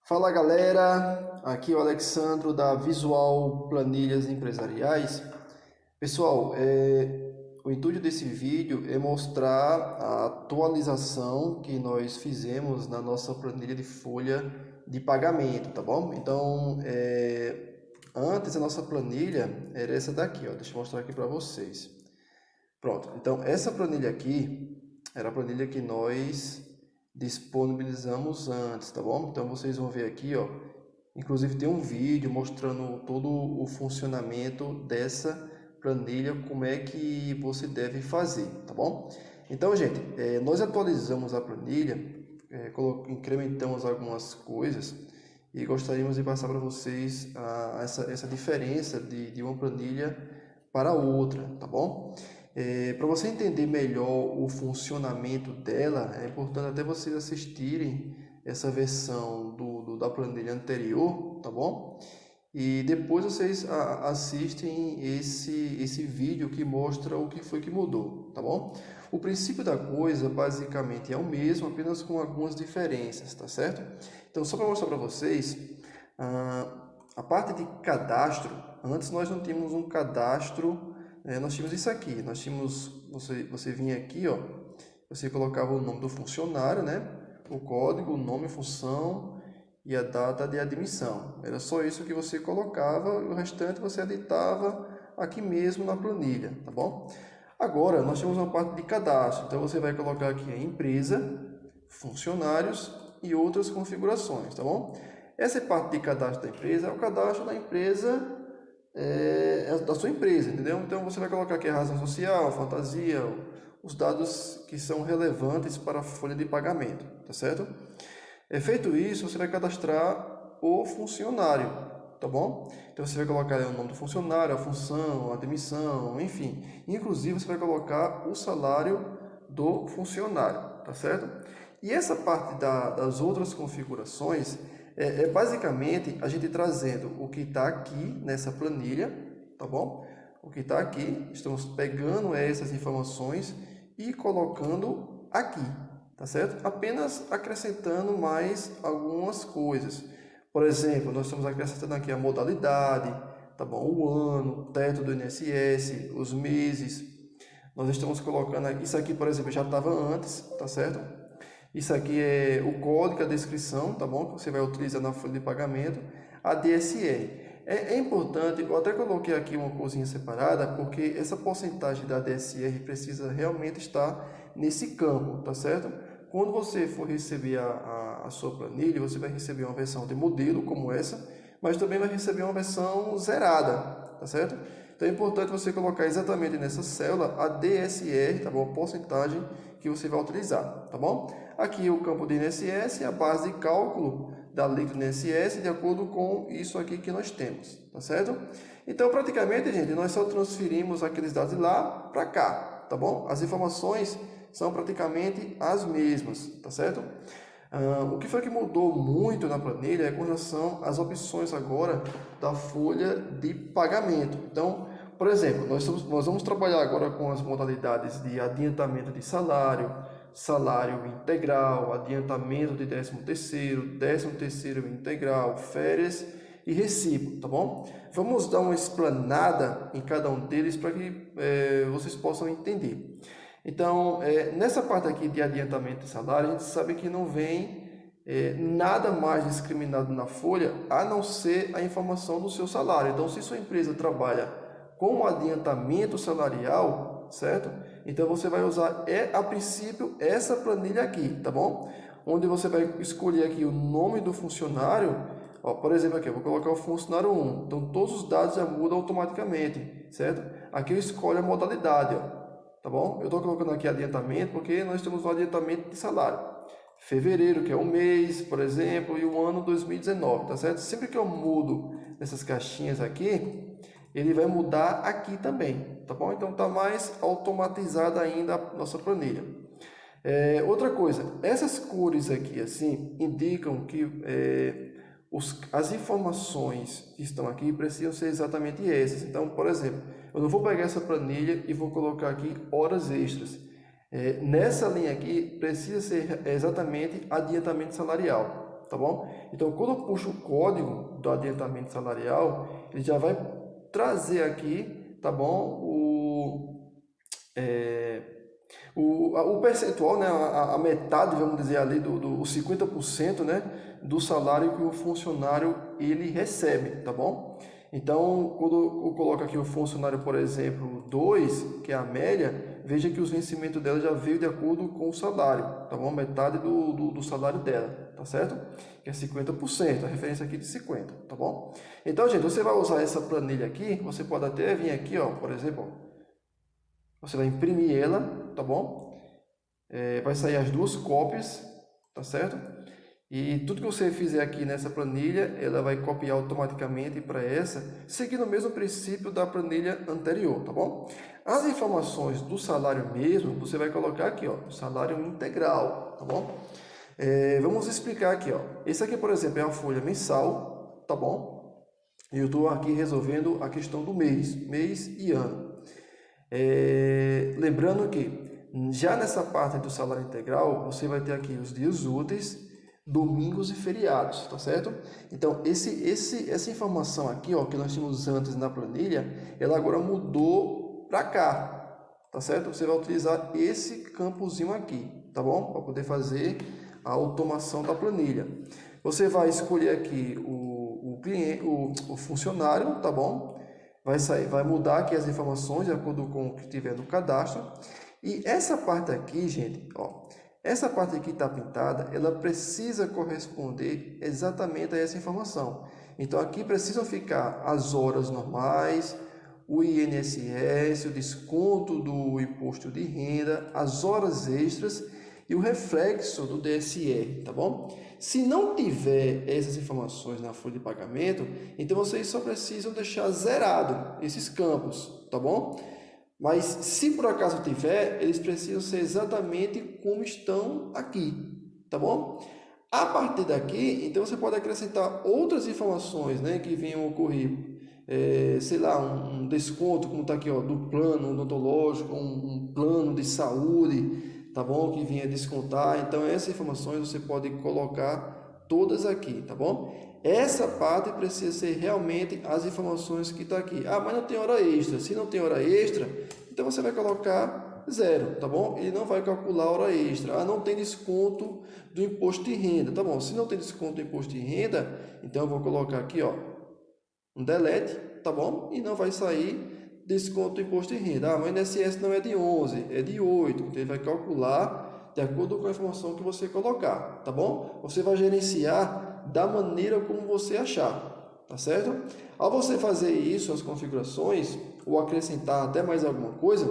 Fala galera, aqui é o Alexandro da Visual Planilhas Empresariais. Pessoal, o intuito desse vídeo é mostrar a atualização que nós fizemos na nossa planilha de folha de pagamento, tá bom? Então, antes a nossa planilha era essa daqui, ó, deixa eu mostrar aqui para vocês. Pronto, então essa planilha aqui era a planilha que nós disponibilizamos antes, tá bom? Então vocês vão ver aqui, ó, inclusive tem um vídeo mostrando todo o funcionamento dessa planilha, como é que você deve fazer, tá bom? Então, gente, nós atualizamos a planilha, incrementamos algumas coisas e gostaríamos de passar para vocês essa diferença de uma planilha para outra, tá bom? Para você entender melhor o funcionamento dela, é importante até vocês assistirem essa versão da planilha anterior, tá bom? E depois vocês assistem esse vídeo que mostra o que foi que mudou, tá bom? O princípio da coisa basicamente é o mesmo, apenas com algumas diferenças, tá certo? Então, só para mostrar para vocês, a parte de cadastro, antes nós não tínhamos um cadastro. Nós tínhamos isso aqui, nós tínhamos, você vinha aqui, ó, você colocava o nome do funcionário, né? O código, o nome, função e a data de admissão. Era só isso que você colocava e o restante você editava aqui mesmo na planilha, tá bom? Agora, nós temos uma parte de cadastro, então você vai colocar aqui a empresa, funcionários e outras configurações, tá bom? Essa parte de cadastro da empresa é o cadastro da empresa, da sua empresa, entendeu? Então você vai colocar aqui a razão social, fantasia, os dados que são relevantes para a folha de pagamento, tá certo? Feito isso, você vai cadastrar o funcionário, tá bom? Então você vai colocar o nome do funcionário, a função, a admissão, enfim. Inclusive você vai colocar o salário do funcionário, tá certo? E essa parte das outras configurações basicamente a gente trazendo o que está aqui nessa planilha, tá bom? O que está aqui, estamos pegando essas informações e colocando aqui, tá certo? Apenas acrescentando mais algumas coisas. Por exemplo, nós estamos acrescentando aqui a modalidade, tá bom? O ano, o teto do INSS, os meses. Nós estamos colocando aqui, isso aqui, por exemplo, já estava antes, tá certo? Isso aqui é o código, a descrição, tá bom? Que você vai utilizar na folha de pagamento, a DSR. É importante, eu até coloquei aqui uma coisinha separada, porque essa porcentagem da DSR precisa realmente estar nesse campo, tá certo? Quando você for receber a sua planilha, você vai receber uma versão de modelo como essa, mas também vai receber uma versão zerada, tá certo? Então é importante você colocar exatamente nessa célula a DSR, tá bom? A porcentagem que você vai utilizar, tá bom? Aqui o campo de INSS, a base de cálculo da alíquota do INSS, de acordo com isso aqui que nós temos, tá certo? Então, praticamente, gente, nós só transferimos aqueles dados de lá para cá, tá bom? As informações são praticamente as mesmas, tá certo? O que foi que mudou muito na planilha é com relação às opções agora da folha de pagamento. Então, por exemplo, nós vamos trabalhar agora com as modalidades de adiantamento de salário, salário integral, adiantamento de 13º, 13º integral, férias e recibo, tá bom? Vamos dar uma explanada em cada um deles para que vocês possam entender. Então, nessa parte aqui de adiantamento de salário, a gente sabe que não vem nada mais discriminado na folha, a não ser a informação do seu salário. Então, se sua empresa trabalha com adiantamento salarial, certo? Então, você vai usar, a princípio, essa planilha aqui, tá bom? Onde você vai escolher aqui o nome do funcionário. Ó, por exemplo, aqui eu vou colocar o funcionário 1. Então, todos os dados já mudam automaticamente, certo? Aqui eu escolho a modalidade, ó. Tá bom? Eu estou colocando aqui adiantamento porque nós temos um adiantamento de salário. Fevereiro, que é o mês, por exemplo, e o ano 2019, tá certo? Sempre que eu mudo nessas caixinhas aqui, ele vai mudar aqui também, tá bom? Então tá mais automatizada ainda a nossa planilha. Outra coisa, essas cores aqui assim indicam que as informações que estão aqui precisam ser exatamente essas. Então, por exemplo, eu não vou pegar essa planilha e vou colocar aqui horas extras. Nessa linha aqui precisa ser exatamente adiantamento salarial. tá bom? Então, quando eu puxo o código do adiantamento salarial, ele já vai trazer aqui, tá bom, o percentual, né, a metade, vamos dizer ali, os 50%, né, do salário que o funcionário ele recebe, tá bom? Então, quando eu coloco aqui o funcionário, por exemplo, 2, que é a média, veja que os vencimentos dela já veio de acordo com o salário, tá bom? Metade do salário dela, tá certo? Que é 50%, a referência aqui de 50, tá bom? Então, gente, você vai usar essa planilha aqui, você pode até vir aqui, ó, por exemplo, você vai imprimir ela, tá bom? Vai sair as duas cópias, tá certo? E tudo que você fizer aqui nessa planilha, ela vai copiar automaticamente para essa, seguindo o mesmo princípio da planilha anterior, tá bom? As informações do salário mesmo, você vai colocar aqui, ó, salário integral, tá bom? Vamos explicar aqui, ó. Esse aqui, por exemplo, é a folha mensal, tá bom? E eu estou aqui resolvendo a questão do mês e ano. Lembrando que já nessa parte do salário integral, você vai ter aqui os dias úteis, domingos e feriados, tá certo? Então, essa informação aqui, ó, que nós tínhamos antes na planilha, ela agora mudou para cá, tá certo? Você vai utilizar esse campozinho aqui, tá bom? Para poder fazer a automação da planilha. Você vai escolher aqui o cliente, o funcionário, tá bom? Vai mudar aqui as informações de acordo com o que tiver no cadastro. E essa parte aqui, gente, ó, essa parte aqui está pintada, ela precisa corresponder exatamente a essa informação. Então, aqui precisam ficar as horas normais, o INSS, o desconto do imposto de renda, as horas extras e o reflexo do DSR, tá bom? Se não tiver essas informações na folha de pagamento, então vocês só precisam deixar zerado esses campos, tá bom? Mas se por acaso tiver, eles precisam ser exatamente como estão aqui, tá bom? A partir daqui, então você pode acrescentar outras informações, né, que venham ocorrer, sei lá, um desconto, como está aqui, ó, do plano odontológico, um plano de saúde, tá bom? Que venha descontar. Então essas informações você pode colocar todas aqui, tá bom? Essa parte precisa ser realmente as informações que está aqui. Ah, mas não tem hora extra. Se não tem hora extra, então você vai colocar 0, tá bom? Ele não vai calcular a hora extra. Ah, não tem desconto do imposto de renda. Tá bom, se não tem desconto do imposto de renda, então eu vou colocar aqui, ó, um delete, tá bom? E não vai sair desconto do imposto de renda. Ah, mas o INSS não é de 11, é de 8. Então ele vai calcular de acordo com a informação que você colocar, tá bom? Você vai gerenciar da maneira como você achar, tá certo? Ao você fazer isso, as configurações, ou acrescentar até mais alguma coisa,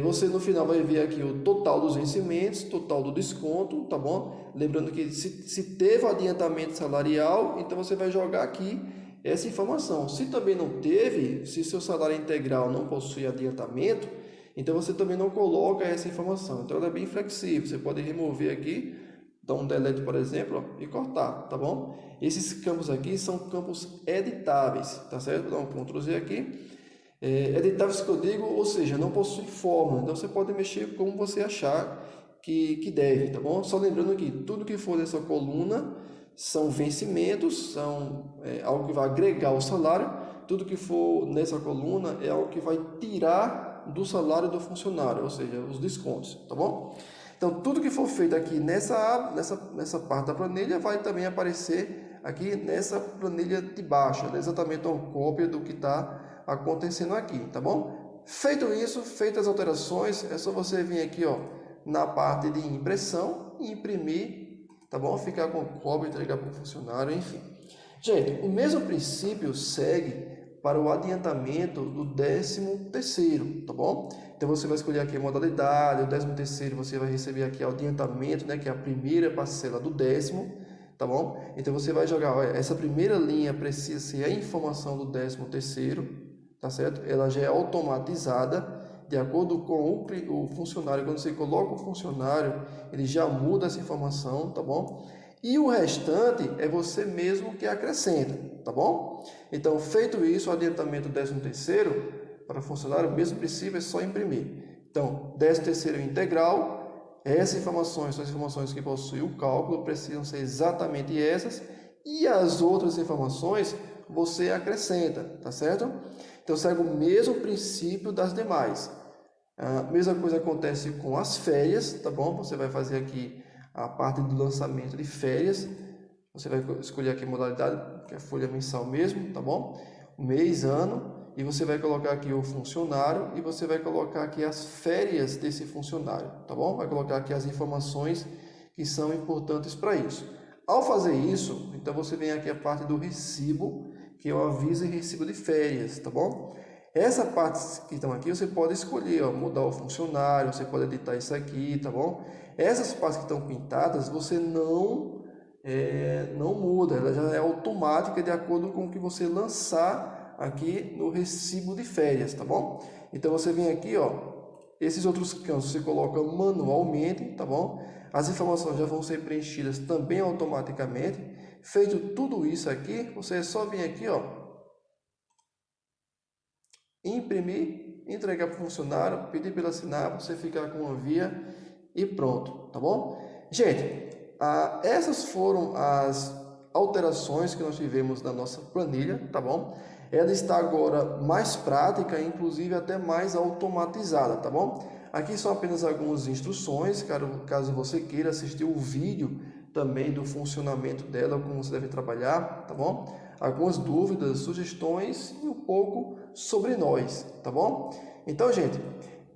você no final vai ver aqui o total dos vencimentos, total do desconto, tá bom? Lembrando que se teve o adiantamento salarial, então você vai jogar aqui essa informação. Se também não teve, se seu salário integral não possui adiantamento, então você também não coloca essa informação. Então ela é bem flexível, você pode remover aqui, dar um delete, por exemplo, ó, e cortar, tá bom? Esses campos aqui são campos editáveis, tá certo? Vou dar um Ctrl Z aqui. Editáveis que eu digo, ou seja, não possui forma, então você pode mexer como você achar que deve, tá bom? Só lembrando que tudo que for dessa coluna são vencimentos, são algo que vai agregar ao salário, tudo que for nessa coluna é algo que vai tirar do salário do funcionário, ou seja, os descontos, tá bom? Então, tudo que for feito aqui nessa parte da planilha vai também aparecer aqui nessa planilha de baixo, exatamente uma cópia do que está acontecendo aqui, tá bom? Feito isso, feitas as alterações, é só você vir aqui, ó, na parte de impressão e imprimir, tá bom? Ficar com cópia, entregar para o funcionário, enfim. Gente, o mesmo princípio segue para o adiantamento do 13º, tá bom? Então você vai escolher aqui a modalidade, o 13º você vai receber aqui o adiantamento, né, que é a primeira parcela do 10º, tá bom? Então você vai jogar, olha, essa primeira linha precisa ser a informação do 13º, tá certo? Ela já é automatizada, de acordo com o funcionário. Quando você coloca o funcionário, ele já muda essa informação, tá bom? E o restante é você mesmo que acrescenta, tá bom? Então, feito isso, o adiantamento 13º para funcionário, o mesmo princípio, é só imprimir. Então, 13º integral, Essas informações são as informações que possuem o cálculo, precisam ser exatamente essas, e as outras informações você acrescenta, tá certo? Então segue o mesmo princípio das demais. A mesma coisa acontece com as férias, tá bom? Você vai fazer aqui a parte do lançamento de férias. Você vai escolher aqui a modalidade, que é a folha mensal mesmo, tá bom? Mês, ano, e você vai colocar aqui o funcionário e você vai colocar aqui as férias desse funcionário, tá bom? Vai colocar aqui as informações que são importantes para isso. Ao fazer isso, então você vem aqui a parte do recibo, que é o aviso e recibo de férias, tá bom? Essa parte que estão aqui, você pode escolher, ó, mudar o funcionário, você pode editar isso aqui, tá bom? Essas partes que estão pintadas, você não muda, ela já é automática de acordo com o que você lançar aqui no recibo de férias, tá bom? Então você vem aqui, ó, esses outros campos você coloca manualmente, tá bom? As informações já vão ser preenchidas também automaticamente. Feito tudo isso aqui, você só vem aqui, ó, imprimir, entregar para o funcionário, pedir para ele assinar, você ficar com uma via e pronto, tá bom? Gente, essas foram as alterações que nós tivemos na nossa planilha, tá bom? Ela está agora mais prática, inclusive até mais automatizada, tá bom? Aqui são apenas algumas instruções, caso você queira assistir o vídeo também do funcionamento dela, como você deve trabalhar, tá bom? Algumas dúvidas, sugestões e um pouco sobre nós, tá bom? Então, gente,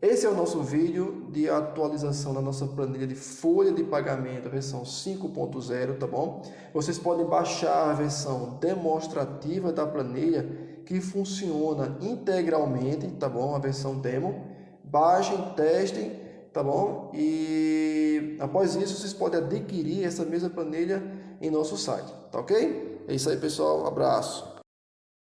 esse é o nosso vídeo de atualização da nossa planilha de folha de pagamento, versão 5.0, tá bom? Vocês podem baixar a versão demonstrativa da planilha, que funciona integralmente, tá bom? A versão demo. Baixem, testem, tá bom? E após isso, vocês podem adquirir essa mesma planilha em nosso site, tá ok? É isso aí, pessoal. Abraço.